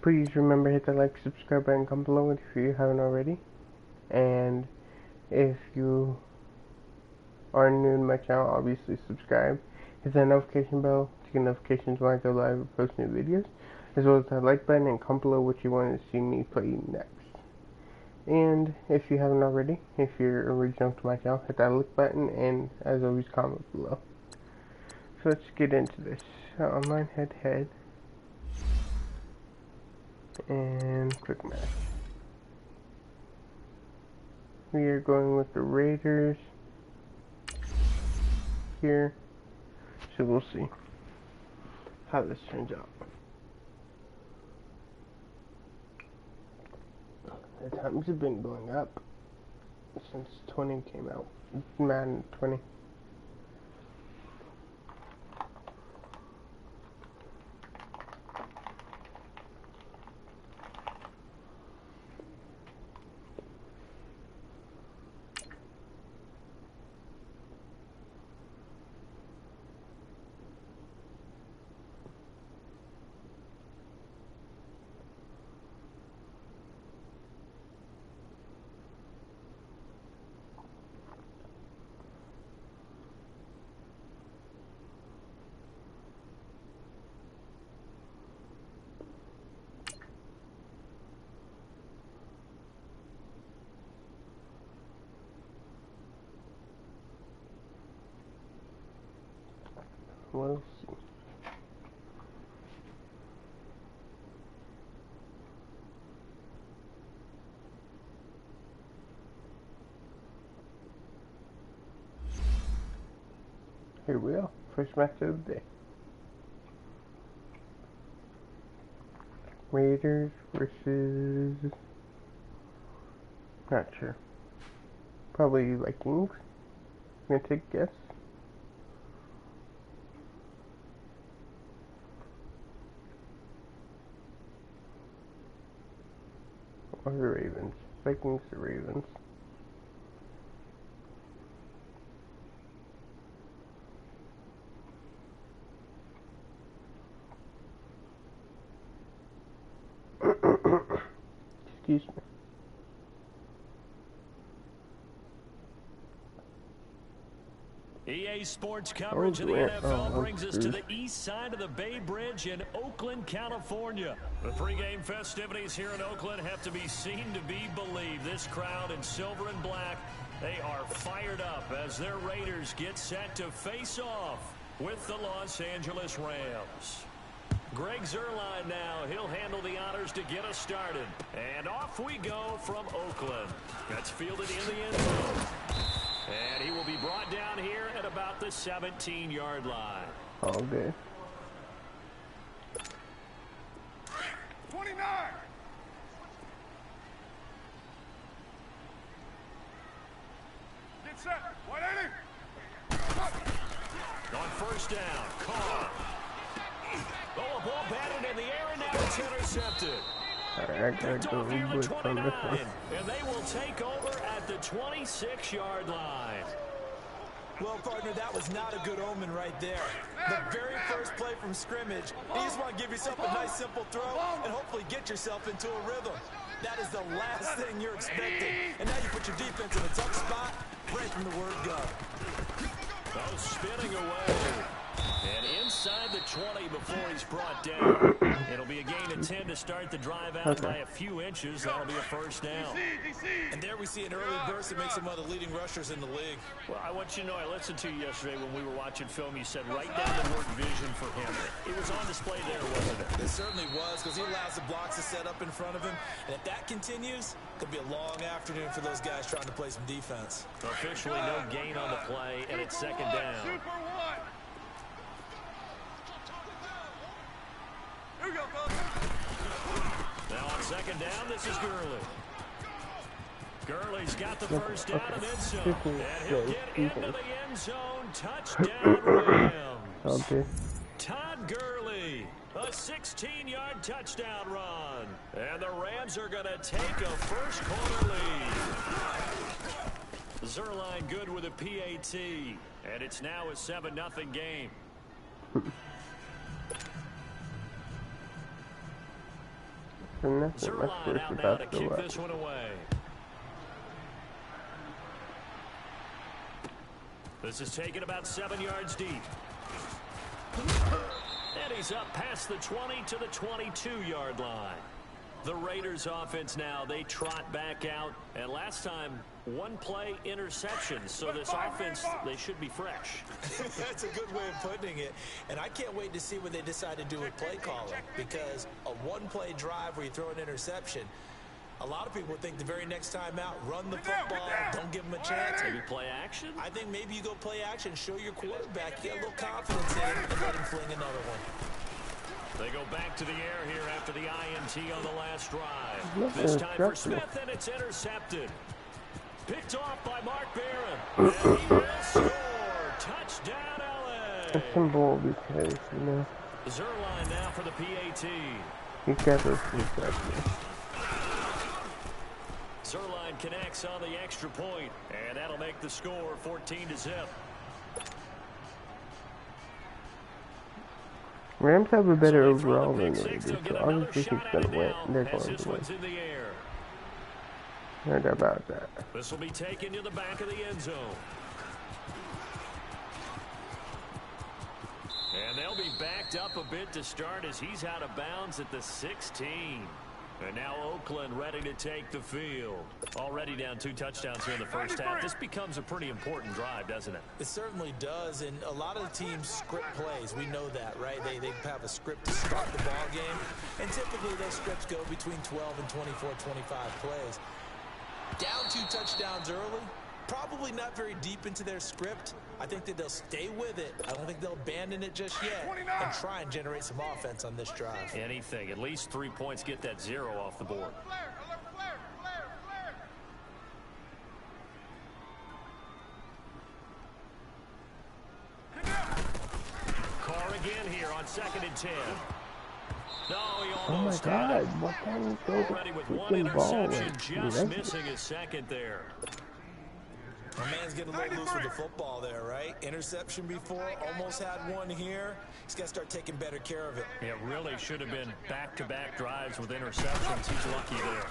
Please remember hit the like, subscribe button, comment below if you haven't already. And if you are new to my channel, obviously subscribe. Hit that notification bell to get notifications when I go live or post new videos, as well as that like button, and comment below what you want to see me play next. And if you haven't already, if you're original to my channel, hit that like button, and as always, comment below. So let's get into this. Online head-to-head. And quick match. We are going with the Raiders here. So we'll see how this turns out. The times have been going up since 20 came out. Madden 20. We'll see. Here we are. First match of the day. Raiders versus... not sure. Probably Vikings. I'm gonna take a guess. Or the Ravens. Vikings or Ravens. Excuse me. EA Sports coverage of the NFL brings us to the east side of the Bay Bridge in Oakland, California. The pregame festivities here in Oakland have to be seen to be believed. This crowd in silver and black, they are fired up as their Raiders get set to face off with the Los Angeles Rams. Greg Zuerlein now. He'll handle the honors to get us started. And off we go from Oakland. That's fielded in the end zone. And he will be brought down here at about the 17-yard line. All good. 29. Get set. 180. On first down, Carr. Oh, a ball batted in the air, and now it's intercepted. Alright, I gotta go blitz on this one. And they will take over at the 26-yard line. Well, partner, that was not a good omen right there. The very first play from scrimmage, you just want to give yourself a nice, simple throw and hopefully get yourself into a rhythm. That is the last thing you're expecting. And now you put your defense in a tough spot right from the word go. Oh, spinning away. And inside the 20 before he's brought down. It'll be a gain of 10 to start the drive out by a few inches. That'll be a first down. And there we see an early burst that makes him one of the leading rushers in the league. Well, I want you to know, I listened to you yesterday when we were watching film. You said right down the word vision for him. It was on display there, wasn't it? It certainly was, because he allows the blocks to set up in front of him. And if that continues, it could be a long afternoon for those guys trying to play some defense. Officially no gain on the play, and it's second down. Now on second down, this is Gurley. Gurley's got the first down and then some. And he'll get into the end zone. Touchdown, Rams. Okay. Todd Gurley, a 16-yard touchdown run. And the Rams are going to take a first quarter lead. Zuerlein good with a PAT. And it's now a 7-0 game. and that's what my Zerline score's out now about to to kick go up. this one away. This is taken about 7 yards deep. And he's up past the 20 to the 22-yard line. The Raiders offense now, they trot back out. And last time, one play interception. So this offense, they should be fresh. That's a good way of putting it. And I can't wait to see what they decide to do with play calling. Because a one-play drive where you throw an interception, a lot of people think the very next time out, run the football, don't give them a chance. Maybe play action? I think maybe you go play action, show your quarterback, get a little confidence in him, and let him fling another one. They go back to the air here after the INT on the last drive. This time for Smith, and it's intercepted. Picked off by Mark Barron. And he will score. Touchdown, LA. That's some bull because, you know, Zerline now for the PAT. he got those receptions. Zerline connects on the extra point, and that'll make the score 14-0. Rams have a better So they throw overall the than pick they six, do, they'll get so another obviously shot he's at gonna it win. now They're as going this to win. one's in the air. No doubt about that. This will be taken to the back of the end zone. And they'll be backed up a bit to start as he's out of bounds at the 16. And now Oakland ready to take the field. Already down 2 touchdowns here in the first half. This becomes a pretty important drive, doesn't it? It certainly does, and a lot of the teams script plays. We know that, right? They have a script to start the ball game, and typically those scripts go between 12 and 24, 25 plays. Down 2 touchdowns early, probably not very deep into their script. I think that they'll stay with it. I don't think they'll abandon it just yet and try and generate some offense on this drive. Anything. At least 3 points, get that 0 off the board. Carr again here on 2nd and 10. No, he almost had it. Why can't he throw the Already with one freaking ball interception, away? just missing his second there. My man's getting a little loose with the football there, right? Interception before, almost had one here. He's got to start taking better care of it. It really should have been back-to-back drives with interceptions. He's lucky there.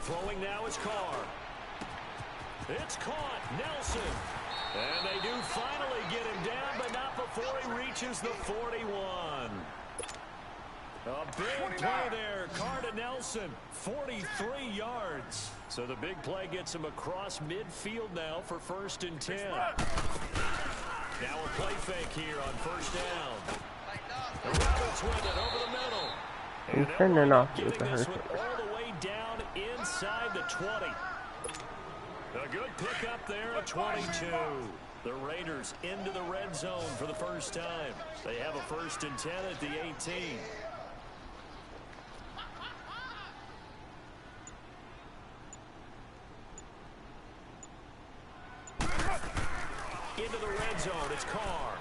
Throwing now is Carr. It's caught. Nelson. And they do finally get him down, but not before he reaches the 41. A big play there. Carr to Nelson. 43 yards. So the big play gets him across midfield now for 1st and 10. Now a play fake here on 1st down. The Rebels win it over the middle. And turning off with the this hurt. one all the way down inside the 20. A good pickup there at 22. The Raiders into the red zone for the first time. They have a 1st and 10 at the 18. Into the red zone, it's Carr.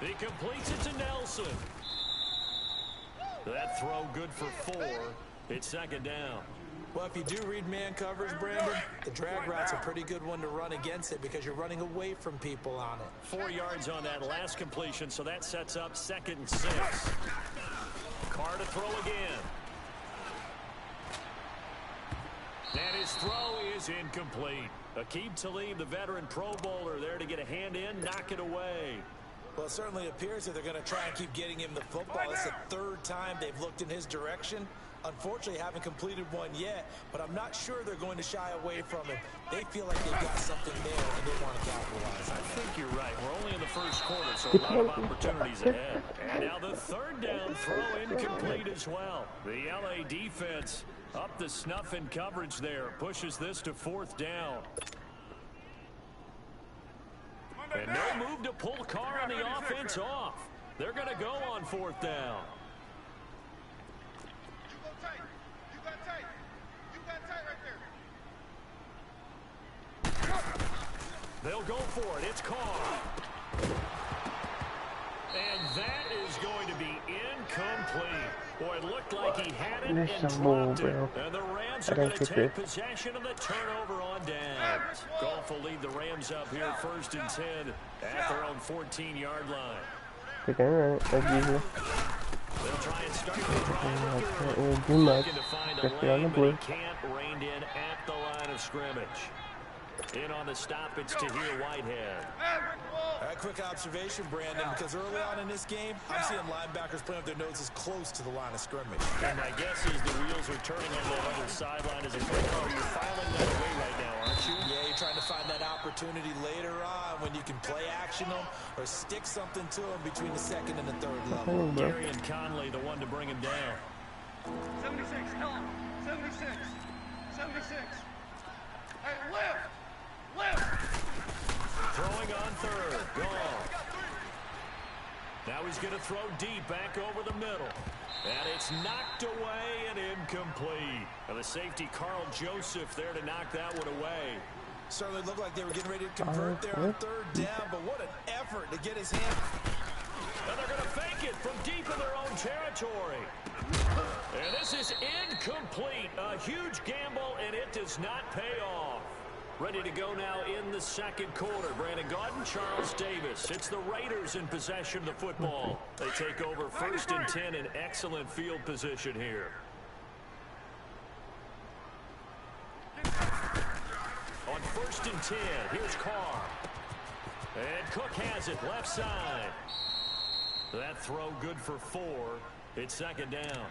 He completes it to Nelson. That throw good for 4. It's 2nd down. Well, if you do read man coverage, Brandon, the drag route's a pretty good one to run against it because you're running away from people on it. 4 yards on that last completion, so that sets up 2nd and 6. Carr to throw again. And his throw is incomplete. Aqib Talib, the veteran Pro Bowler, there to get a hand in, knock it away. Well, it certainly appears that they're going to try and keep getting him the football. It's the 3rd time they've looked in his direction. Unfortunately, haven't completed one yet, but I'm not sure they're going to shy away from him. They feel like they've got something there, and they want to capitalize on it. I think you're right. We're only in the 1st quarter, so a lot of opportunities ahead. And now the 3rd down throw incomplete as well. The LA defense up the snuff in coverage there. Pushes this to 4th down. And no move to pull Carr on the offense off. They're going to go on 4th down. They'll go for it. It's Carr. And that is going to be incomplete. Boy, it looked like he had it There's and some bull, dropped it. bro. And the Rams I are don't going to get take this. possession of the turnover on downs. Goff will lead the Rams up here 1st and 10 at their own 14-yard line. Okay, alright, as usual. They'll try and start the drive with Can't Gurley. really do much, Looking to find a especially on the lane, but he blitz. can't rein in at the line of scrimmage. In on the stop, it's Tahir Whitehead. A quick observation, Brandon, because early on in this game, I'm seeing linebackers playing with their noses close to the line of scrimmage. And my guess is the wheels are turning on that other sideline as a quick call. You're filing that away right now, aren't you? Yeah, you're trying to find that opportunity later on when you can play action them or stick something to them between the second and the third level. Gary and Conley, the one to bring him down. 76, Helen. 76. 76. Hey, lift. Lift. Throwing on third. Gone. Now he's going to throw deep back over the middle. And it's knocked away and incomplete. And the safety, Carl Joseph, there to knock that one away. Certainly looked like they were getting ready to convert there on third down, but what an effort to get his hand. And they're going to fake it from deep in their own territory. And this is incomplete. A huge gamble, and it does not pay off. Ready to go now in the second quarter. Brandon Gaudin, Charles Davis. It's the Raiders in possession of the football. They take over 1st and 10 in excellent field position here. On 1st and 10, here's Carr. And Cook has it left side. That throw good for 4. It's second down.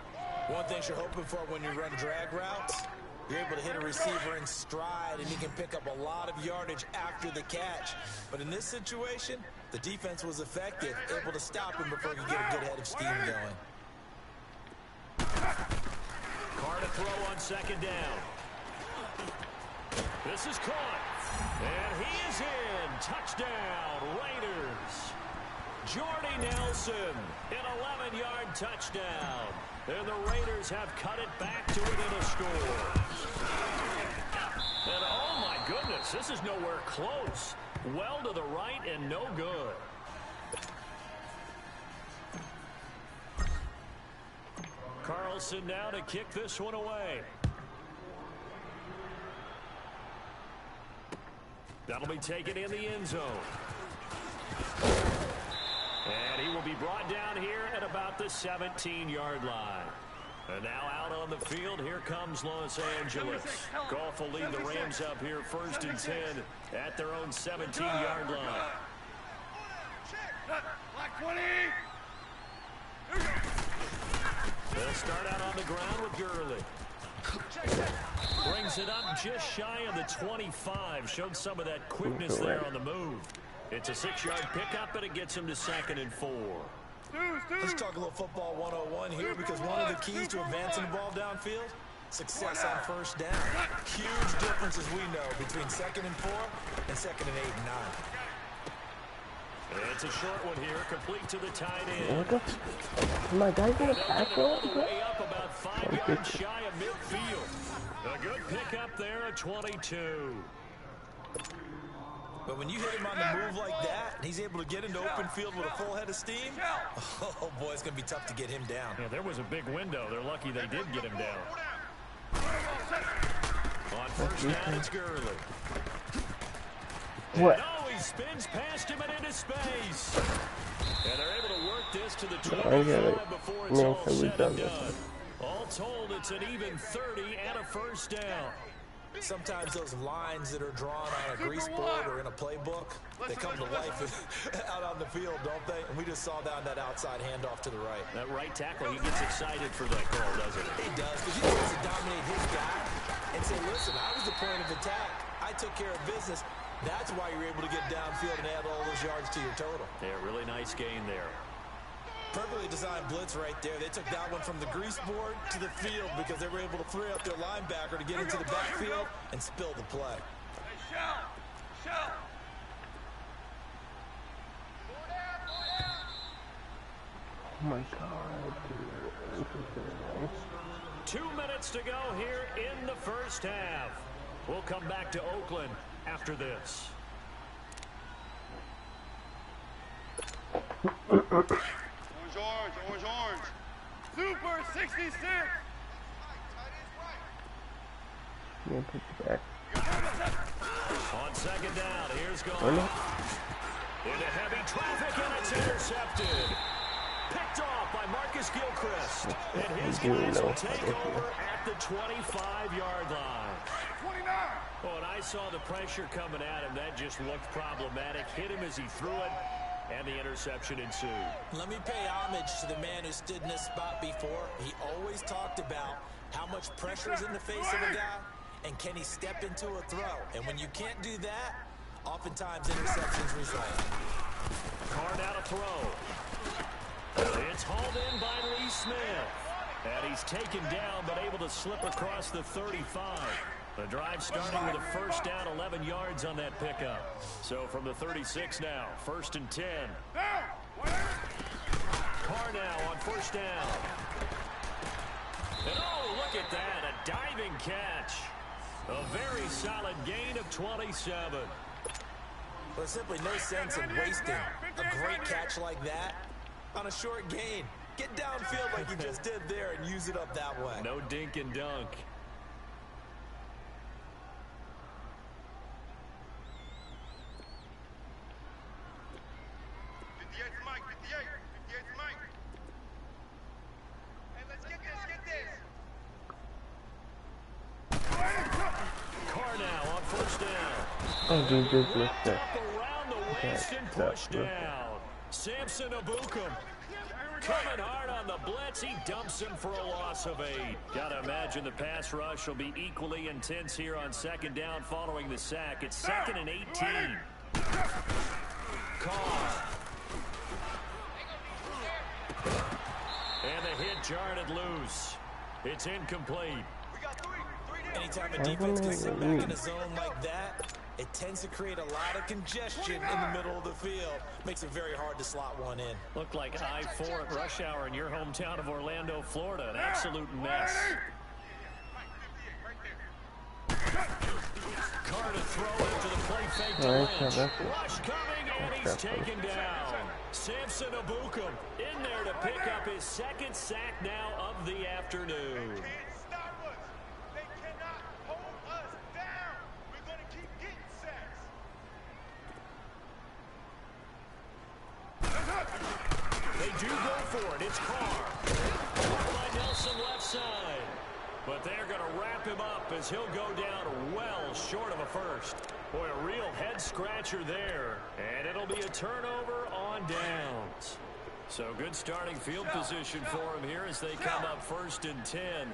One thing you're hoping for when you run drag routes, you're able to hit a receiver in stride, and he can pick up a lot of yardage after the catch. But in this situation, the defense was effective, able to stop him before he could get a good head of steam going. Carr to throw on second down. This is caught. And he is in. Touchdown, Raiders. Jordy Nelson, an 11-yard touchdown. And the Raiders have cut it back to within a score. And oh my goodness, this is nowhere close. Well to the right and no good. Carlson now to kick this one away. That'll be taken in the end zone. And he will be brought down here at about the 17-yard line. And now out on the field, here comes Los Angeles. Goff will lead the Rams up here 1st and 10 at their own 17-yard line. Black 20. They'll start out on the ground with Gurley. Brings it up just shy of the 25. Showed some of that quickness there on the move. It's a 6-yard pickup, and it gets him to 2nd and 4. Let's talk a little football 101 here, because one of the keys to advancing the ball downfield, success on 1st down. Huge difference, as we know, between 2nd and 4 and 2nd and 8 and 9. It's a short one here, complete to the tight end. My guy's gonna pass All the it? way up about 5 yards shy of midfield. A good pickup there at 22. But when you hit him on the move like that, and he's able to get into open field with a full head of steam, oh boy, it's going to be tough to get him down. Yeah, there was a big window. They're lucky they did get him down. On 1st down, it's Gurley. What? Oh, he spins past him and into space. And they're able to work this to the 25 before it's all said and done. All told, it's an even 30 and a 1st down. Sometimes those lines that are drawn on a grease board or in a playbook, they come to life out on the field, don't they? And we just saw down that outside handoff to the right. That right tackle, he gets excited for that call, doesn't he? He does, because he wants to dominate his guy and say, listen, I was the point of attack. I took care of business. That's why you're able to get downfield and add all those yards to your total. Yeah, really nice gain there. Perfectly designed blitz right there. They took that one from the grease board to the field because they were able to free up their linebacker to get into the backfield and spill the play. Hey, shout! Oh my God. 2 minutes to go here in the 1st half. We'll come back to Oakland after this. Orange. Super 66. Yeah, put it back. On 2nd down, here's Goff. Into heavy traffic, and it's intercepted. Picked picked off by Marcus Gilchrist. And his guys will take over at the 25-yard line. 29. Oh, and I saw the pressure coming at him. That just looked problematic. Hit him as he threw it, and the interception ensued. Let me pay homage to the man who stood in this spot before. He always talked about how much pressure is in the face of a guy, and can he step into a throw. And when you can't do that, oftentimes interceptions result. Carr now to throw. It's hauled in by Lee Smith. And he's taken down, but able to slip across the 35. The drive starting with a first down, 11 yards on that pickup. So from the 36 now, 1st and 10. Carr now on first down. And oh, look at that, a diving catch. A very solid gain of 27. Well, there's simply no sense in wasting a great catch like that on a short gain. Get downfield like you just did there and use it up that way. No dink and dunk. Carr now on first down. Oh, dude, just missed it. Around the waist and pushed down. Samson Abukum coming hard on the blitz. He dumps him for a loss of 8. Gotta imagine the pass rush will be equally intense here on second down following the sack. It's 2nd and 18. Carr. And the hit jarred it loose. It's incomplete. Anytime a defense can sit back in a zone like that, it tends to create a lot of congestion in the middle of the field. Makes it very hard to slot one in. Looked like I-4 at rush hour in your hometown of Orlando, Florida. An absolute mess. Carr to throw after the play fake to Lynch. Rush coming, and he's taken down. Samson Abukum in there to pick up his 2nd sack now of the afternoon. They do go for it. It's Carr. By Nelson left side. But they're going to wrap him up as he'll go down well short of a first. Boy, a real head-scratcher there. And it'll be a turnover on downs. So good starting field position for him here as they come up 1st and 10.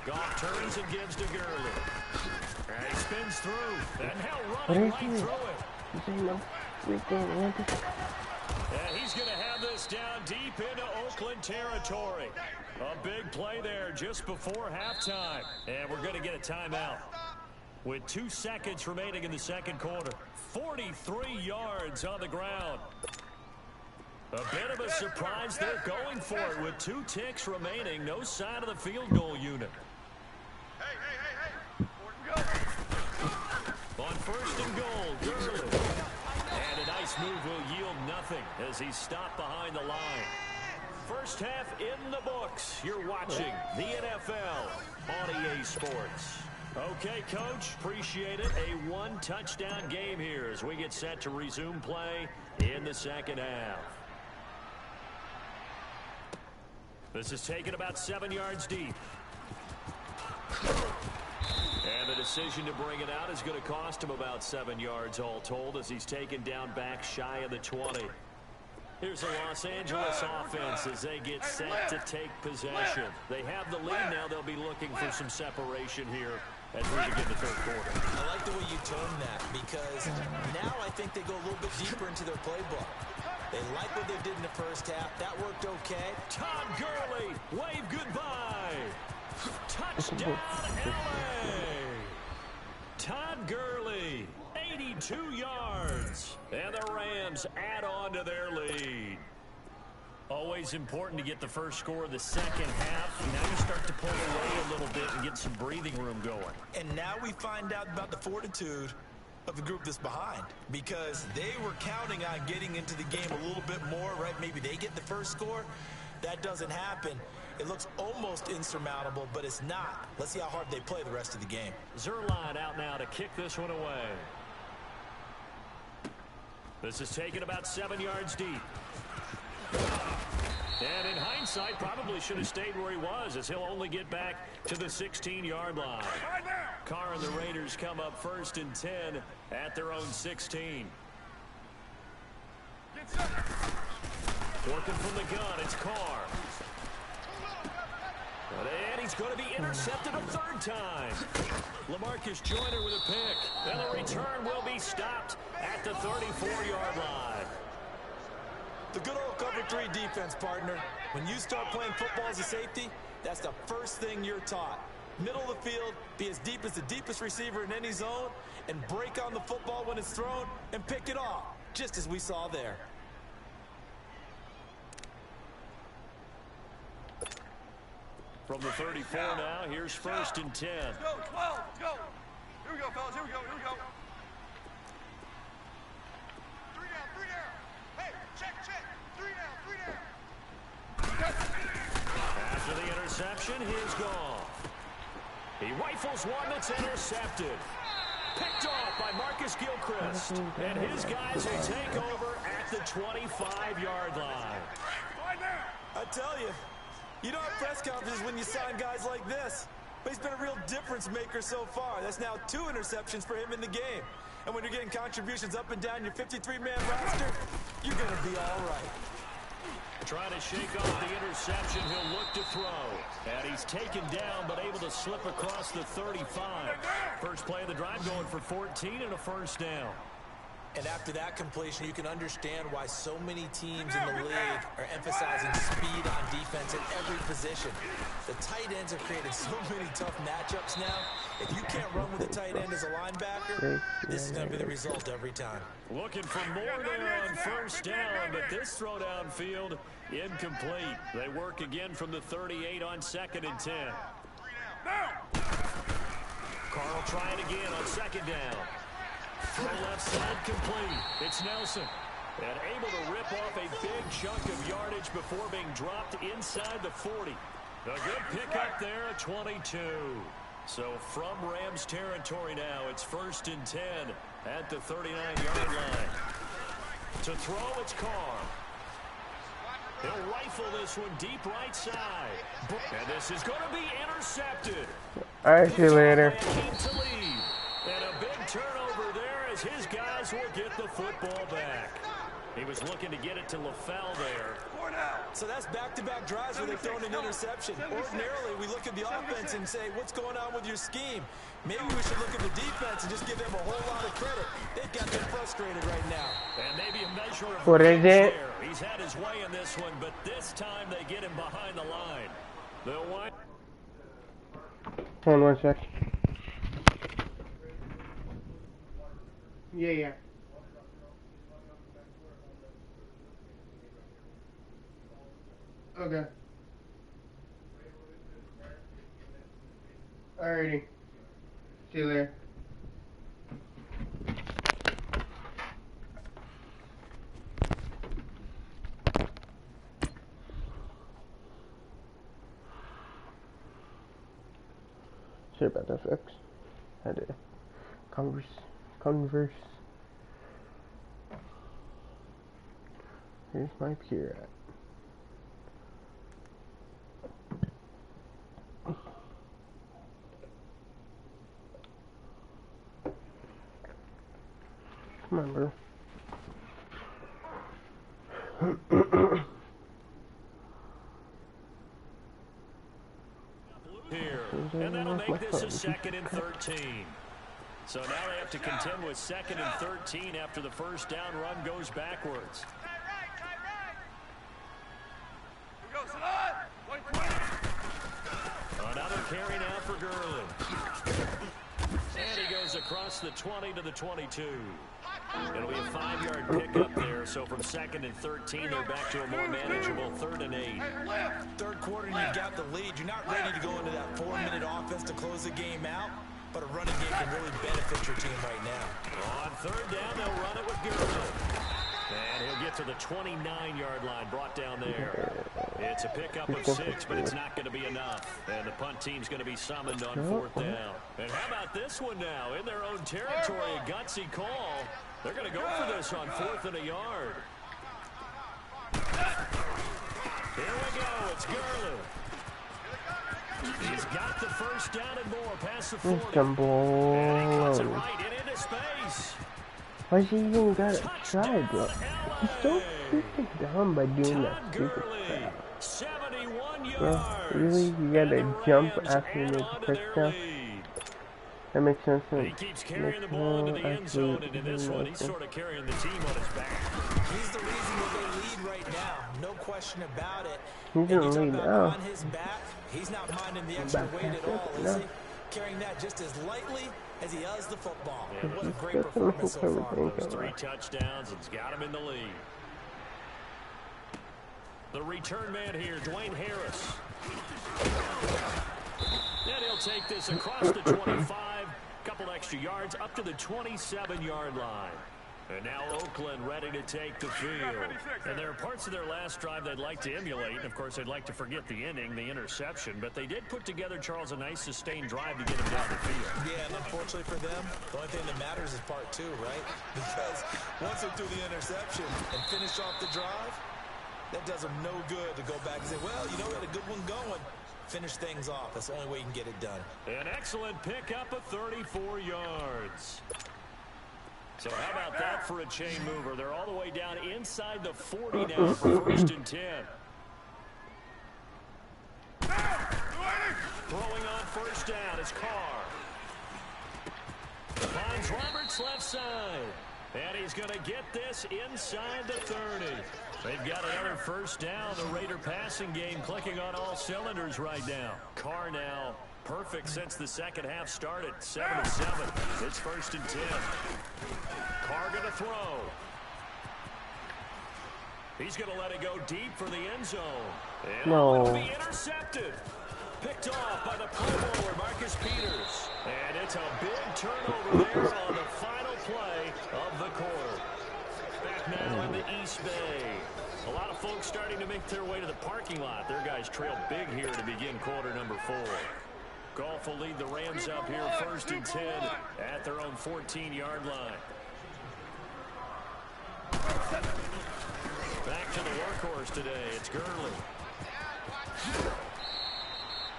Goff turns and gives to Gurley. And he spins through. And now running right through it. And he's going to have this down deep into Oakland territory. A big play there just before halftime. And we're going to get a timeout. With 2 seconds remaining in the second quarter. 43 yards on the ground. A bit of a surprise. They're going for it with 2 ticks remaining. No sign of the field goal unit. On 1st and goal, Gurley. And a nice move will yield nothing as he's stopped behind the line. First half in the books. You're watching the NFL on EA Sports. Okay, Coach, appreciate it. A 1-touchdown game here as we get set to resume play in the second half. This is taken about 7 yards deep. And the decision to bring it out is going to cost him about 7 yards all told as he's taken down back shy of the 20. Here's the Los Angeles offense as they get set to take possession. They have the lead now. They'll be looking for some separation here as we begin the third quarter. I like the way you tone that because now I think they go a little bit deeper into their playbook. They like what they did in the first half. That worked okay. Todd Gurley, wave goodbye. Touchdown, LA. Todd Gurley, 82 yards. And the Rams add on to their lead. Always important to get the first score of the second half. Now you start to pull away a little bit and get some breathing room going. And now we find out about the fortitude of the group that's behind because they were counting on getting into the game a little bit more, right? Maybe they get the first score. That doesn't happen. It looks almost insurmountable, but it's not. Let's see how hard they play the rest of the game. Zerline out now to kick this one away. This is taken about 7 yards deep. And in hindsight, probably should have stayed where he was, as he'll only get back to the 16-yard line. Carr and the Raiders come up 1st and 10 at their own 16. Working from the gun, it's Carr. And he's going to be intercepted a 3rd time. LaMarcus Joyner with a pick. And the return will be stopped at the 34-yard line. The good old cover 3 defense, partner. When you start playing football as a safety, that's the first thing you're taught. Middle of the field, be as deep as the deepest receiver in any zone, and break on the football when it's thrown and pick it off, just as we saw there. From the 34 now, here's 1st and 10. Let's go, 12, let's go. Here we go, fellas, here we go, here we go. 3 down, 3 down. Hey, check. 3 down, 3 down. After the interception, here's Goff. He rifles one that's intercepted. Picked off by Marcus Gilchrist. And his guys will take over at the 25-yard line. I tell you, you don't have press conferences when you sign guys like this. But he's been a real difference maker so far. That's now 2 interceptions for him in the game. And when you're getting contributions up and down your 53-man roster, you're going to be all right. Trying to shake off the interception, he'll look to throw. And he's taken down, but able to slip across the 35. First play of the drive going for 14 and a 1st down. And after that completion, you can understand why so many teams in the league are emphasizing speed on defense at every position. The tight ends have created so many tough matchups now. If you can't run with a tight end as a linebacker, this is going to be the result every time. Looking for more there on 1st down, but this throw downfield incomplete. They work again from the 38 on 2nd and 10. Carl trying again on 2nd down. Throw left side complete. It's Nelson. And able to rip off a big chunk of yardage before being dropped inside the 40. A good pickup there at 22. So from Rams territory now, it's 1st and 10 at the 39-yard line. To throw, it's Carr. He'll rifle this one deep right side. And this is going to be intercepted. All right, see you later. And a big turnover there as his guys will get the football back. He was looking to get it to LaFell there. So that's back-to-back drives where they've thrown an interception. Ordinarily, we look at the offense and say, what's going on with your scheme? Maybe we should look at the defense and just give them a whole lot of credit. They've got them frustrated right now. And maybe a measure of what is it? He's had his way in this one, but this time they get him behind the line. They'll wind. Hold on 1 sec. Yeah. Okay. Alrighty. See you later. Sorry about that, folks. Had to converse. Here's my peer at. Come on, bro. Here, and that'll make this a 2nd and 13. So now they have to contend with 2nd and 13 after the first down run goes backwards. Here we go, Salah. 120. Another carry now for Gurley. And he goes across the 20 to the 22. It'll be a 5-yard pickup there. So from 2nd and 13, they're back to a more manageable 3rd and 8. Third quarter, and you've got the lead. You're not ready to go into that 4-minute offense to close the game out, but a running game can really benefit your team right now. On 3rd down, they'll run it with Gurley. And he'll get to the 29-yard line, brought down there. It's a pickup of 6, but it's not going to be enough. And the punt team's going to be summoned on 4th down. And how about this one now? In their own territory, a gutsy call. They're going to go for this on 4th and a yard. Here we go. It's Gurley. He's got the first down and more past the 40. And he cuts it right and into space. Why he even got it tried, bro? He's so freaking dumb by doing that stupid crap. 71 yards. Bro, really? You gotta jump after you make a touchdown? That makes sense. He keeps carrying the ball into the end zone, and in this one, he's sort of carrying the team on his back. He's the reason that they lead right now. No question about it. He's gonna lead now. On his back, he's not minding the extra weight at all, is he? Carrying that just as lightly as he does the football. Yeah, what a great performance so far. Those 3 touchdowns and's got him in the lead. The return man here, Dwayne Harris. And he'll take this across the 25. Couple extra yards up to the 27-yard line. And now Oakland ready to take the field. And there are parts of their last drive they'd like to emulate. And, of course, they'd like to forget the inning, the interception. But they did put together, Charles, a nice sustained drive to get them down the field. Yeah, and unfortunately for them, the only thing that matters is part 2, right? Because once they do the interception and finish off the drive, that does them no good to go back and say, well, you know, we had a good one going. Finish things off. That's the only way you can get it done. An excellent pickup of 34 yards. So how about that for a chain mover? They're all the way down inside the 40 now for 1st and 10. Throwing on 1st down is Carr. Finds Roberts left side. And he's going to get this inside the 30. They've got another 1st down. The Raider passing game clicking on all cylinders right now. Carr now perfect since the second half started. 7-7. It's 1st and 10. Carr going to throw. He's going to let it go deep for the end zone. And it'll be intercepted. Picked off by the Pro Bowler, Marcus Peters. And it's a big turnover there on the final play of the quarter. Back now in the East Bay. A lot of folks starting to make their way to the parking lot. Their guys trail big here to begin quarter number 4. Goff will lead the Rams up here 1st and 10 at their own 14-yard line. Back to the workhorse today. It's Gurley.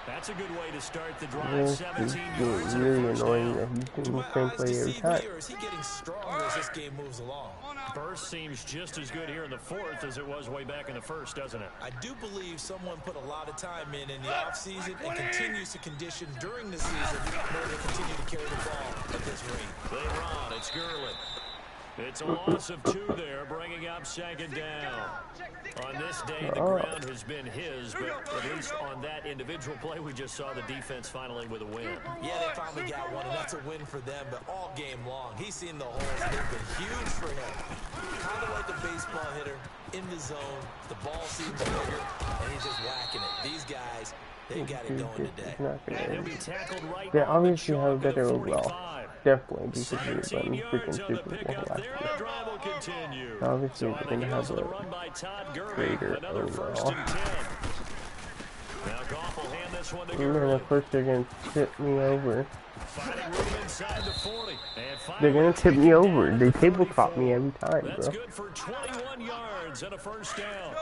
That's a good way to start the drive. 17 yards. It's really annoying that he's doing the same play every time. Is he getting stronger as this game moves along? Burst seems just as good here in the 4th as it was way back in the 1st, doesn't it? I do believe someone put a lot of time in the offseason and continues to condition during the season in order to continue to carry the ball at this rate. They run. It's Gurley. It's a loss of 2 there, bringing up 2nd down. On this day, the ground has been his, but at least on that individual play, we just saw the defense finally with a win. Yeah, they finally got one, and that's a win for them, but all game long, he's seen the holes, and they've been huge for him. Kind of like a baseball hitter, in the zone, the ball seems bigger, and he's just whacking it. These guys, they got it going today. And he'll be tackled right They on the obviously chalk have better of the overall. 45. Definitely because of 17 the yards freaking on the Super Bowl pickup last there. year. The drive will continue. Obviously, So they're going to have the a run by Todd Gurley. greater Another overall. 1st and 10. Now Goff will hand this one to And Gurley. of course, they're going to tip me over. Finding room inside the 40. And They're going to tip me over. They tabletop me every time, That's bro. good for 21 yards and a 1st down.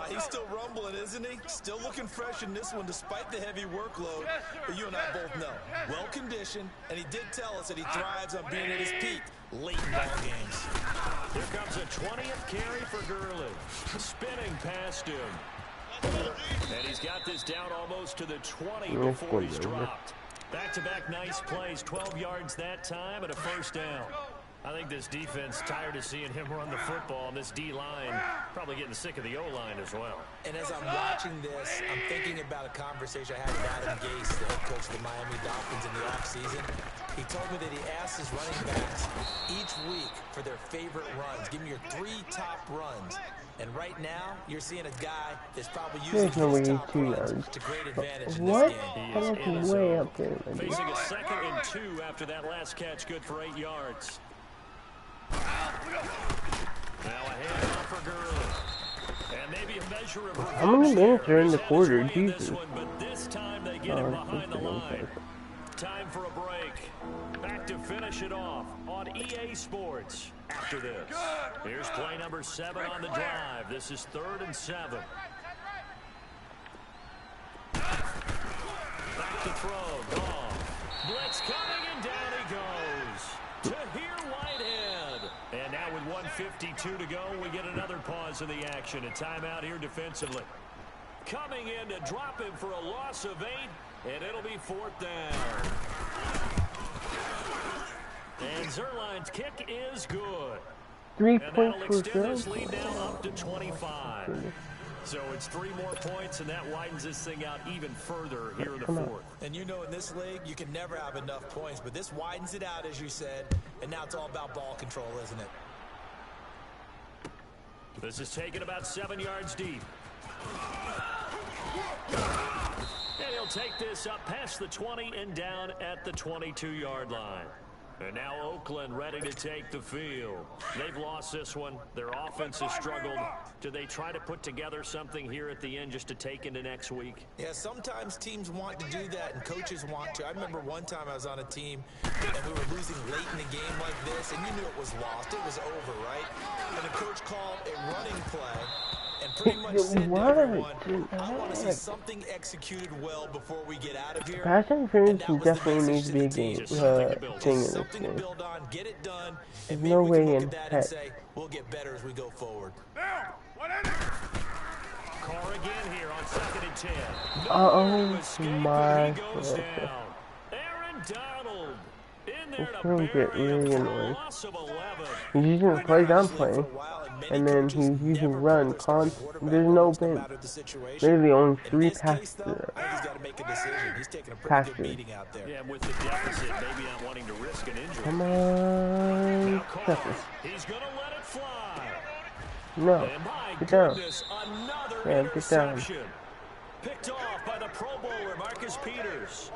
He's still rumbling, isn't he? Still looking fresh in this one despite the heavy workload. But you and I both know, well-conditioned, and he did tell us that he thrives on being at his peak late in ball games. Here comes a 20th carry for Gurley. Spinning past him. And he's got this down almost to the 20 before he's dropped. Back-to-back nice plays, 12 yards that time and a 1st down. I think this defense tired of seeing him run the football, and this D-line probably getting sick of the O-line as well. And as I'm watching this, I'm thinking about a conversation I had with Adam Gase, the head coach of the Miami Dolphins in the offseason. He told me that he asked his running backs each week for their favorite runs. Give me your 3 top runs. And right now, you're seeing a guy that's probably using his top runs to great advantage in this game. That was way up there. Facing a 2nd and 2 after that last catch, good for 8 yards. Now a handoff for Gurley. And maybe a measure of How many minutes are in the quarter? Jesus. But this time they get him behind the line. Time for a break. Back to finish finish it off on EA Sports after this. Here's play number 7 on the drive. This is 3rd and 7. Back to throw. Gone. Blitz coming, and down he goes. To here, Whitehead. And now with 1:52 to go, we get another pause in the action. A timeout here defensively. Coming in to drop him for a loss of 8, and it'll be 4th down. And Zerline's kick is good. 3 And that'll points for extend this Zerline. lead now up to 25. So it's 3 more points, and that widens this thing out even further here in the 4th. And you know, in this league, you can never have enough points, but this widens it out, as you said, and now it's all about ball control, isn't it? This is taken about 7 yards deep. And he'll take this up past the 20 and down at the 22-yard line. And now Oakland ready to take the field. They've lost this one. Their offense has struggled. Do they try to put together something here at the end just to take into next week? Yeah, sometimes teams want to do that and coaches want to. I remember one time I was on a team and we were losing late in the game like this, and you knew it was lost. It was over, right? And the coach called a running play and pretty much said to everyone, I want to see something executed well before we get out of here. Pass interference definitely needs to be a team. game, thing in this Something to game. build on, get it done, There's and maybe no we way can look in at that and heck. say, we'll get better as we go forward. Carr again here on 2nd and 10. Oh my Goes God. down. Aaron Donald in there It's to gonna bury get him really for a annoying. loss of 11. He's using the plays I'm playing, and then he's using run There's no bench. Literally only 3 passes. He's got to make a decision. He's taking a pretty Passes. good beating out there. Yeah, with the deficit, maybe not wanting to risk an injury. Come on, Now Carr, Stephens. he's going to let it fly. No, And my get down. goodness, another Yeah, get down. interception. Picked off by the Pro Bowler, Marcus Peters.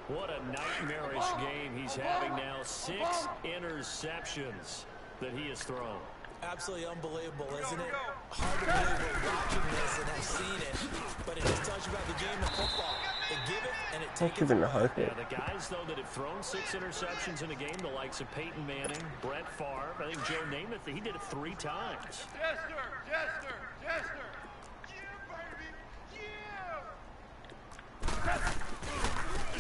What a nightmarish game he's having now. 6 interceptions that he has thrown. Absolutely unbelievable, isn't it? Hard to believe we're watching this and have seen it, but it just tells you about the game of football. They give it and it That takes should have been a it. hard Yeah, hit. the guys, though, that have thrown 6 interceptions in a game, the likes of Peyton Manning, Brett Favre, I think Joe Namath, he did it 3 times. Jester! Jester! Jester!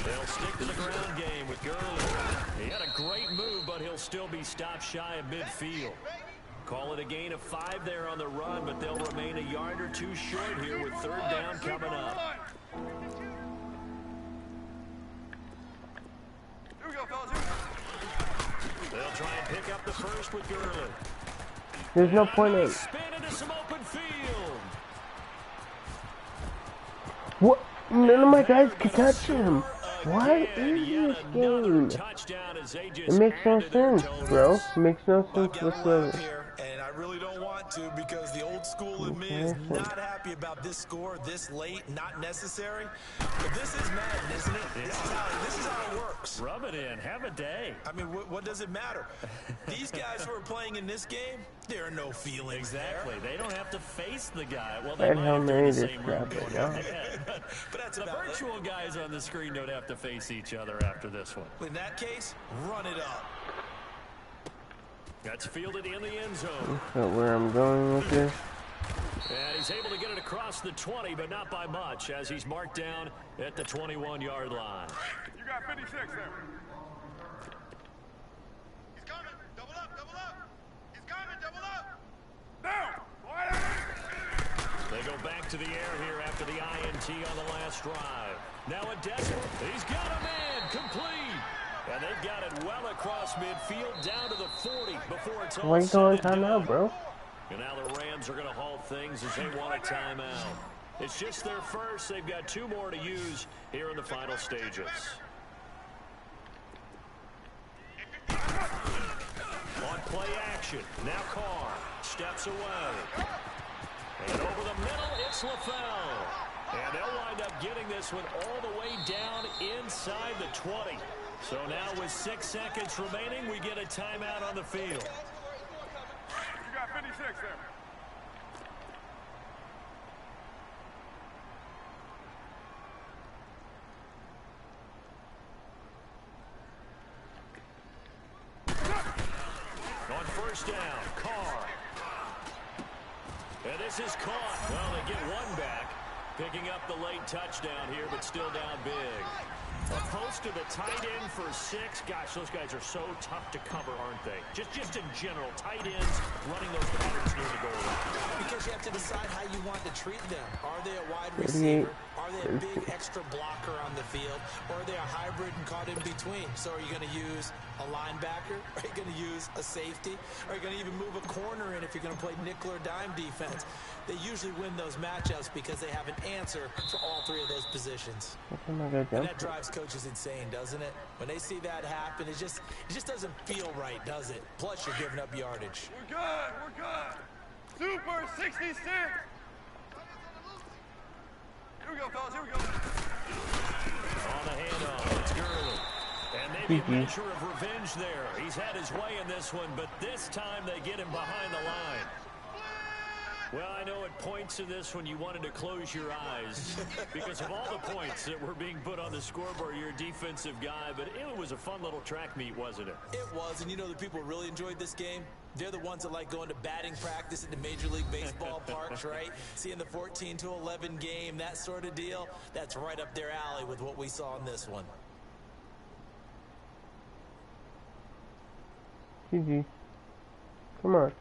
They'll stick to the ground game with Gurley. He had a great move, but he'll still be stopped shy of midfield. Call it a gain of 5 there on the run, but they'll remain a yard or 2 short here with 3rd down coming up. Here we go, fellas. Here we go. They'll try and pick up the first with Gurley. There's no point in. Spin into some open field. What? None of my guys can touch him. What is Yet this another game? touchdown as they just It makes no added their sense, totals. bro. It makes no I've sense got to whatsoever. laugh here, and I really don't want to because the old school in me is not happy about this score this late, not necessary. But this is Madden, isn't it? This is how it works. Rub it in. Have a day. I mean, what does it matter? These guys who are playing in this game, there are no feelings Exactly. there. They don't have to face the guy. Well, they That might Hail if they're in Mary the just same room grabbed it, going yeah. head. But that's The about it. virtual guys on the screen don't have to face each other after this one. In that case, run it up. That's fielded in the end zone. So where I'm going with this? And he's able to get it across the 20, but not by much, as he's marked down at the 21-yard line. You got 56 there. He's coming. Double up, double up. He's coming, double up. Now. They go back to the air here after the INT on the last drive. Now a desperate. He's got a man complete. And they've got it well across midfield down to the 40 before it's all Why you said going and done. timeout, bro? And now the Rams are going to halt things as they want a timeout. It's just their first. They've got 2 more to use here in the final stages. On play action. Now Carr steps away. And over the middle, it's LaFell. And they'll wind up getting this one all the way down inside the 20. So now with 6 seconds remaining, we get a timeout on the field. You got 56 there. first down. Carr. And this is caught. Well, they get one back. Picking up the late touchdown here, but still down big. Opposed to the tight end for 6. Gosh, those guys are so tough to cover, aren't they? Just in general, tight ends running those patterns near the goal line. Because you have to decide how you want to treat them. Are they a wide receiver? Are they a big extra blocker on the field? Or are they a hybrid and caught in between? So are you going to use a linebacker? Are you going to use a safety? Are you going to even move a corner in if you're going to play nickel or dime defense? They usually win those matchups because they have an answer for all 3 of those positions. And that drives coaches insane, doesn't it? When they see that happen, it just doesn't feel right, does it? Plus, you're giving up yardage. We're good. We're good. Super 66. Here we go, fellas. Here we go. On the handoff, it's Gurley. And maybe a measure of revenge there. He's had his way in this one, but this time they get him behind the line. Well, I know at points in this one you wanted to close your eyes because of all the points that were being put on the scoreboard. You're a defensive guy, but it was a fun little track meet, wasn't it? It was, and you know the people really enjoyed this game? They're the ones that like going to batting practice at the Major League Baseball parks, right? Seeing the 14-11 game, that sort of deal. That's right up their alley with what we saw in this one. GG. Come on.